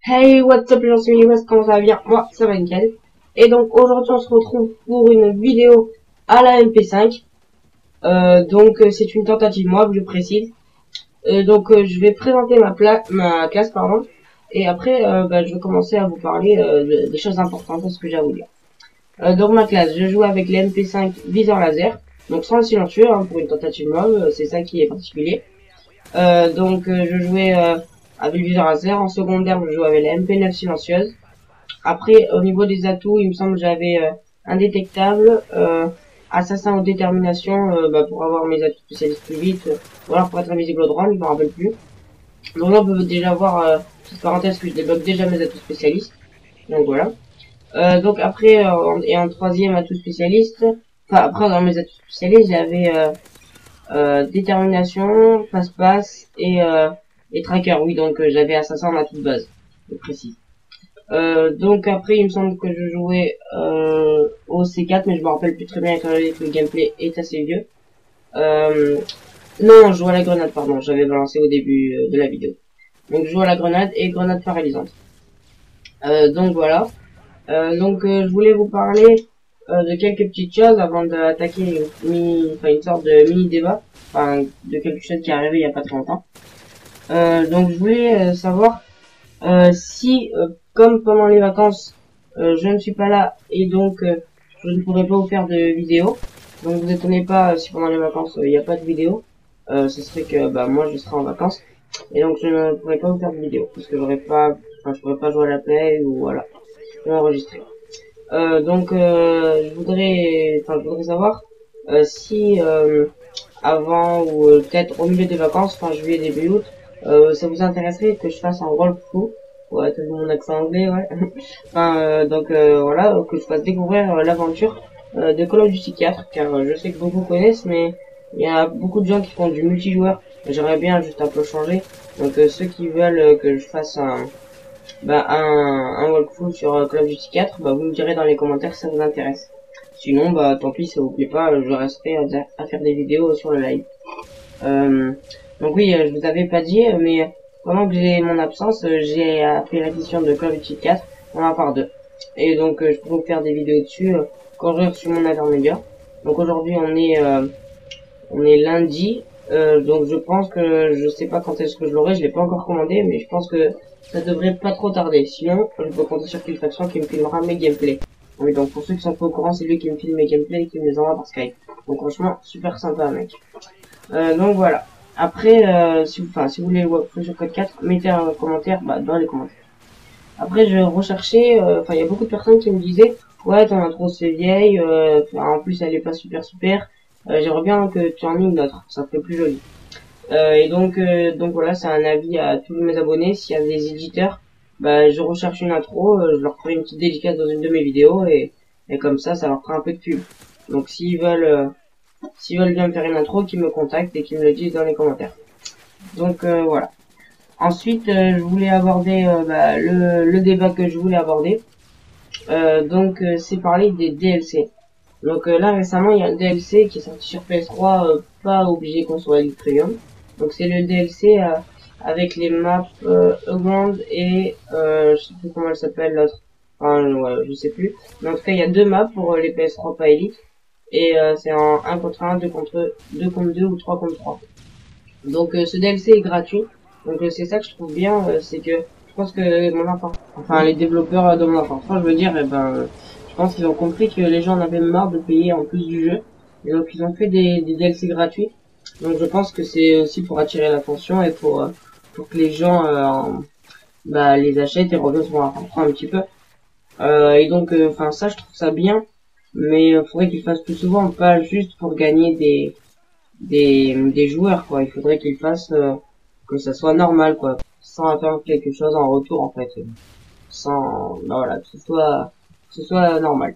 Hey, what's up les gens, c'est West, comment ça va bien? Moi, ça va nickel. Et donc, aujourd'hui, on se retrouve pour une vidéo à la MP5. C'est une tentative moi, je précise. Je vais présenter ma classe, pardon. Et après, je vais commencer à vous parler des choses importantes, de ce que j'ai à vous dire. Donc, ma classe, je joue avec les MP5 viseur laser. Donc, sans le silencieux, hein, pour une tentative mob, c'est ça qui est particulier. Je jouais avec le viseur laser. En secondaire, je jouais avec la MP9 silencieuse. Après, au niveau des atouts, il me semble que j'avais indétectable, assassin aux déterminations, pour avoir mes atouts spécialistes plus vite, ou alors pour être invisible au drone, je me rappelle plus. Donc là, on peut déjà voir, petite parenthèse, que je débloque déjà mes atouts spécialistes. Donc voilà. Et en troisième atout spécialiste, enfin après dans mes atouts spécialistes, j'avais détermination, passe-passe et tracker. Oui, donc j'avais assassin en atout de base, je précise. Donc après, il me semble que je jouais au C4, mais je me rappelle plus très bien étant donné que le gameplay est assez vieux. Non, je jouais à la grenade, pardon, j'avais balancé au début de la vidéo. Donc je joue à la grenade et grenade paralysante. Voilà. Je voulais vous parler de quelques petites choses avant d'attaquer une sorte de mini débat, enfin de quelque chose qui est arrivé il y a pas très longtemps. Je voulais savoir si, comme pendant les vacances, je ne suis pas là et je ne pourrai pas vous faire de vidéo. Donc vous étonnez pas si pendant les vacances il n'y a pas de vidéo. Ce serait que moi je serai en vacances et donc je ne pourrai pas vous faire de vidéo parce que je pourrais pas jouer à la play ou voilà, je vais enregistrer. Je voudrais savoir si avant ou peut-être au milieu des vacances, fin juillet début août, ça vous intéresserait que je fasse un walkthrough. Ouais, t'as vu mon accent anglais, ouais. Voilà, que je fasse découvrir l'aventure de Call of Duty 4, car je sais que beaucoup connaissent, mais il y a beaucoup de gens qui font du multijoueur. J'aimerais bien juste un peu changer. Donc ceux qui veulent que je fasse un walkthrough sur Call of Duty 4, vous me direz dans les commentaires si ça vous intéresse. Sinon, tant pis, ça vous plaît pas, je resterai à faire des vidéos sur le live. Je vous avais pas dit, mais pendant que j'ai mon absence, j'ai fait l'édition de Call of Duty 4 en 1/2. Et donc, je peux vous faire des vidéos dessus quand j'aurai reçu mon intermédiaire. Donc aujourd'hui, on est lundi. Donc je pense que je sais pas quand est-ce que je l'aurai, je l'ai pas encore commandé, mais je pense que ça devrait pas trop tarder. Sinon, je peux compter sur Killfaction qui me filmera mes gameplays. Oui, donc pour ceux qui sont pas au courant, c'est lui qui me filme mes gameplays et qui me les envoie par Skype. Donc franchement, super sympa, mec. Donc voilà. Après, si vous voulez le walkthrough sur Code 4, mettez un commentaire dans les commentaires. Après, je recherchais, il y a beaucoup de personnes qui me disaient, ouais, ton intro c'est vieille, en plus elle est pas super. J'aimerais bien que tu en aies une autre, ça ferait plus joli. Voilà, c'est un avis à tous mes abonnés. S'il y a des éditeurs, je recherche une intro, je leur ferai une petite dédicace dans une de mes vidéos et comme ça leur fera un peu de pub. Donc s'ils veulent bien me faire une intro, qu'ils me contactent et qu'ils me le disent dans les commentaires. Voilà. Ensuite, je voulais aborder le débat que je voulais aborder. C'est parler des DLC. Donc là récemment il y a un DLC qui est sorti sur PS3, pas obligé qu'on soit Elite Premium. Donc c'est le DLC avec les maps Aground et je sais plus comment elle s'appelle l'autre. Je sais plus. Mais en tout cas il y a deux maps pour les PS3 pas Elite. Et c'est en 1 contre 1, 2 contre 2 ou 3 contre 3. Donc ce DLC est gratuit. Donc c'est ça que je trouve bien, c'est que je pense que les développeurs de mon enfant, je veux dire, je pense qu'ils ont compris que les gens en avaient marre de payer en plus du jeu. Et donc ils ont fait des DLC gratuits. Donc je pense que c'est aussi pour attirer l'attention et pour que les gens les achètent et reviennent sur mon enfant un petit peu. Ça je trouve ça bien. Mais il faudrait qu'ils fassent plus souvent, pas juste pour gagner des joueurs, quoi. Il faudrait qu'ils fassent que ça soit normal, quoi, sans attendre quelque chose en retour, en fait, voilà, que ce soit normal.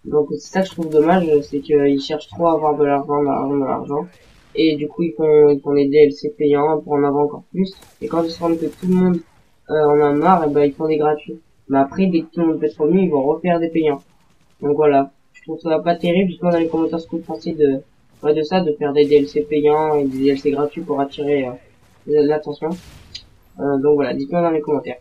Donc c'est ça que je trouve dommage, c'est qu'ils cherchent trop à avoir de l'argent, et du coup ils font les DLC payants pour en avoir encore plus, et quand ils se rendent que tout le monde en a marre, ils font des gratuits. Mais après, dès que tout le monde fait être revenu, ils vont refaire des payants. Donc voilà, je trouve ça pas terrible, justement dans les commentaires ce que vous pensez de ça, de faire des DLC payants et des DLC gratuits pour attirer l'attention. Donc voilà, dites-moi dans les commentaires.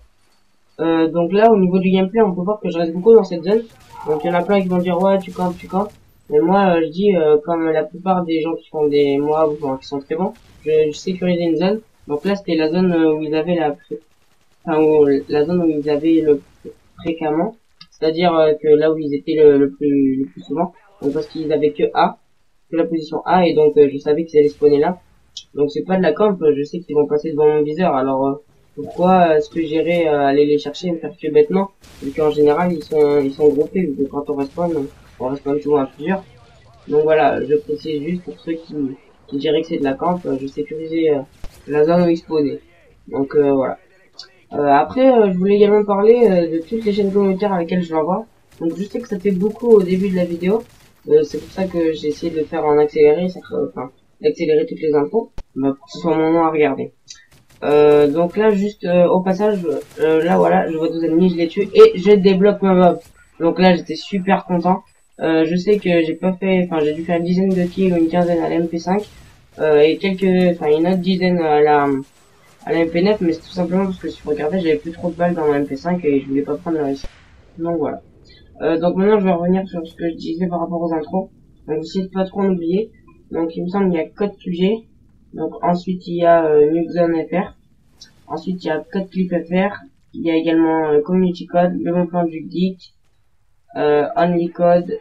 Donc là, au niveau du gameplay, on peut voir que je reste beaucoup dans cette zone. Donc il y en a plein qui vont dire ouais, tu campes, tu campes. Mais moi, je dis, comme la plupart des gens qui font des mobs, enfin, qui sont très bons, je sécurisais une zone. Donc là, c'était la zone où ils avaient la zone où ils avaient le plus fréquemment. C'est-à-dire que là où ils étaient le plus souvent. Donc parce qu'ils avaient que A, que la position A, et donc je savais qu'ils allaient spawner là. Donc c'est pas de la camp, je sais qu'ils vont passer devant mon viseur. Alors pourquoi est-ce que j'irai aller les chercher et me faire tuer bêtement? Vu qu'en général ils sont groupés, vu que quand on respawn souvent à plusieurs. Donc voilà, je précise juste pour ceux qui diraient que c'est de la camp, je sécurisais la zone où ils spawnaient. Donc voilà. Après, je voulais également parler de toutes les chaînes communautaires à lesquelles je l'envoie. Donc je sais que ça fait beaucoup au début de la vidéo. C'est pour ça que j'ai essayé de le faire en accéléré, enfin d'accélérer toutes les infos, pour que ce soit mon nom à regarder. Donc là, juste au passage, là voilà, je vois 12 ennemis, je les tue et je débloque ma mob. Donc là, j'étais super content. Je sais que j'ai dû faire une dizaine de kills ou une quinzaine à la MP5 et une autre dizaine à la MP9, mais c'est tout simplement parce que si vous regardez, j'avais plus trop de balles dans ma MP5 et je voulais pas prendre le risque. Donc voilà. Donc maintenant, je vais revenir sur ce que je disais par rapport aux intros. Donc j'essaie de pas trop en oublier. Donc il me semble qu'il y a Code QG. Donc ensuite il y a Nukezone FR. Ensuite il y a Code Clip FR. Il y a également Community Code, le bon plan du geek, Only Code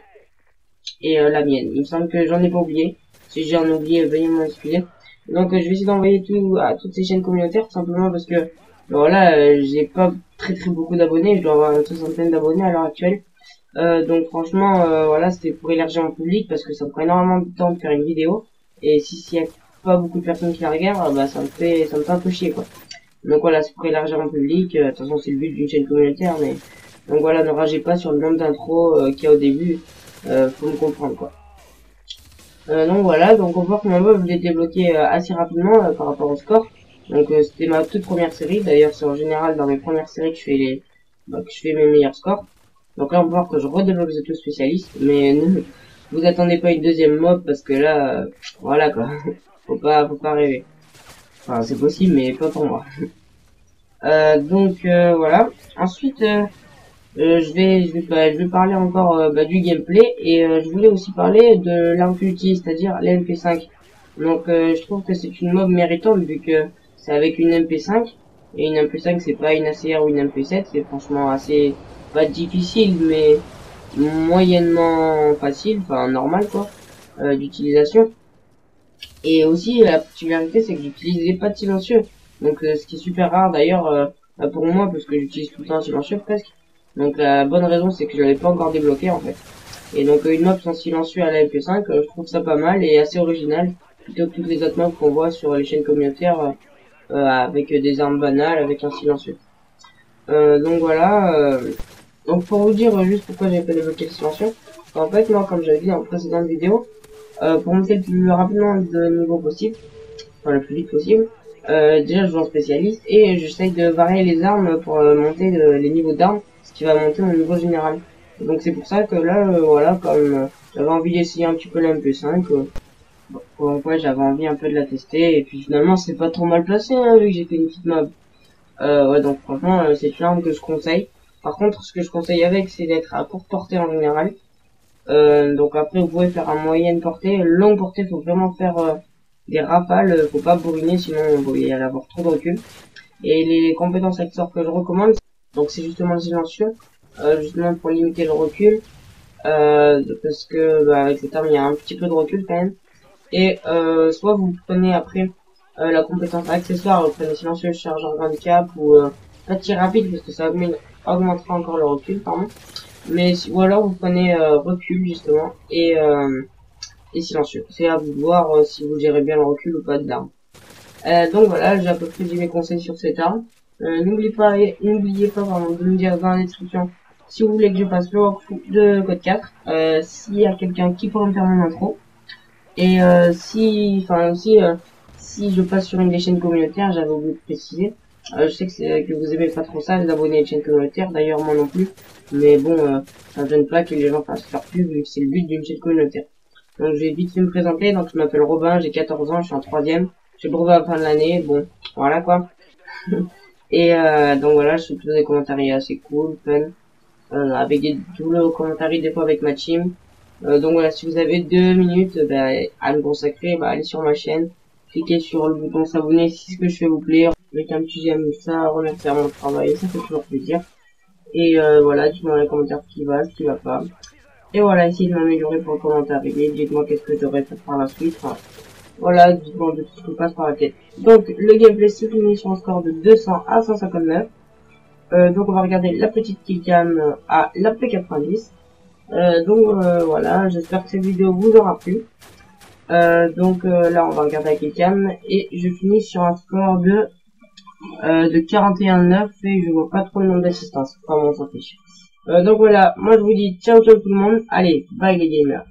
et la mienne. Il me semble que j'en ai pas oublié. Si j'ai en oublié, veuillez m'en excuser. Donc je vais essayer d'envoyer tout à toutes ces chaînes communautaires, tout simplement parce que voilà, j'ai pas très beaucoup d'abonnés, je dois avoir une soixantaine d'abonnés à l'heure actuelle. Donc franchement, voilà, c'était pour élargir mon public parce que ça me prend énormément de temps de faire une vidéo. Et s'il y a pas beaucoup de personnes qui la regardent, bah ça me fait un peu chier quoi. Donc voilà, c'est pour élargir mon public. De toute façon, c'est le but d'une chaîne communautaire, mais donc voilà, ne ragez pas sur le nombre d'intros qu'il y a au début. Faut me comprendre quoi. Donc voilà, donc on voit que mon mob je l'ai débloqué assez rapidement par rapport au score. Donc c'était ma toute première série. D'ailleurs, c'est en général dans mes premières séries que je fais mes meilleurs scores. Donc là, on peut voir que je redébloque The Two Spécialiste, mais ne vous attendez pas une deuxième mob parce que là, voilà quoi, faut pas rêver. Enfin, c'est possible, mais pas pour moi. Donc voilà. Ensuite, je vais parler encore du gameplay et je voulais aussi parler de l'arme que j'utilise, c'est-à-dire la MP5. Donc je trouve que c'est une mob méritante vu que c'est avec une MP5 et une MP5 c'est pas une ACR ou une MP7, c'est franchement assez pas difficile mais moyennement facile, enfin normal quoi d'utilisation. Et aussi la particularité c'est que j'utilise pas de silencieux, donc ce qui est super rare d'ailleurs pour moi parce que j'utilise tout le temps un silencieux presque. Donc la bonne raison c'est que je l'avais pas encore débloqué en fait. Et donc une map sans silencieux à la MP5, je trouve ça pas mal et assez original plutôt que toutes les autres maps qu'on voit sur les chaînes communautaires avec des armes banales avec un silencieux. Donc voilà. Donc pour vous dire juste pourquoi j'ai pas débloqué le silencieux, en fait moi comme j'avais dit dans la précédente vidéo, pour monter le plus rapidement de niveau possible, enfin le plus vite possible, déjà je joue en spécialiste et j'essaye de varier les armes pour monter les niveaux d'armes, ce qui va monter mon niveau général. Et donc c'est pour ça que là, voilà, comme j'avais envie d'essayer un petit peu la MP5, ouais, j'avais envie un peu de la tester et puis finalement c'est pas trop mal placé hein, vu que j'ai fait une petite mob. Ouais donc franchement c'est une arme que je conseille. Par contre ce que je conseille avec c'est d'être à courte portée en général. Donc après vous pouvez faire à moyenne portée, longue portée faut vraiment faire des rafales, faut pas bourriner sinon il y a avoir trop de recul. Et les compétences accessoires que je recommande, donc c'est justement le silencieux, justement pour limiter le recul, parce que avec cette arme il y a un petit peu de recul quand même. Et soit vous prenez après la compétence accessoire, vous prenez silencieux, chargeur handicap ou pas tir rapide parce que ça augmentera encore le recul, pardon. Mais ou alors vous prenez recul justement et silencieux. C'est à vous de voir si vous gérez bien le recul ou pas de l'arme. Donc voilà, j'ai à peu près dit mes conseils sur cette arme. N'oubliez pas de me dire dans la description si vous voulez que je fasse le walkthrough de code 4, s'il y a quelqu'un qui pourrait me faire mon intro. Et si je passe sur une des chaînes communautaires, j'avais oublié de préciser. Je sais que vous aimez pas trop ça, les abonnés à une chaîne communautaire, d'ailleurs moi non plus. Mais bon, ça ne gêne pas que les gens fassent leur pub vu que c'est le but d'une chaîne communautaire. Donc je vais vite fait me présenter, donc je m'appelle Robin, j'ai 14 ans, je suis en 3ème. J'ai brevet à la fin de l'année, bon, voilà quoi. Et donc voilà, je fais plutôt des commentaires assez cool, fun, avec des doubles commentaires des fois avec ma team. Donc voilà, si vous avez 2 minutes à me consacrer, allez sur ma chaîne, cliquez sur le bouton s'abonner si ce que je fais vous plaît, avec un petit j'aime, ça remercie à mon travail, ça fait toujours plaisir. Et voilà, dites-moi dans les commentaires ce qui va pas. Et voilà, essayez de m'améliorer pour le commentaire arrivé, dites-moi qu'est-ce que je devrais faire par la suite. Enfin, voilà, dites-moi de tout ce qui me passe par la tête. Donc, le gameplay se finit sur un score de 200 à 159. Donc, on va regarder la petite killcam à la P90. Voilà, j'espère que cette vidéo vous aura plu. Là, on va regarder la killcam et je finis sur un score de 41,9 et je vois pas trop le nombre d'assistances. Enfin bon, on s'en fiche. Donc voilà, moi je vous dis ciao ciao tout le monde. Allez, bye les gamers.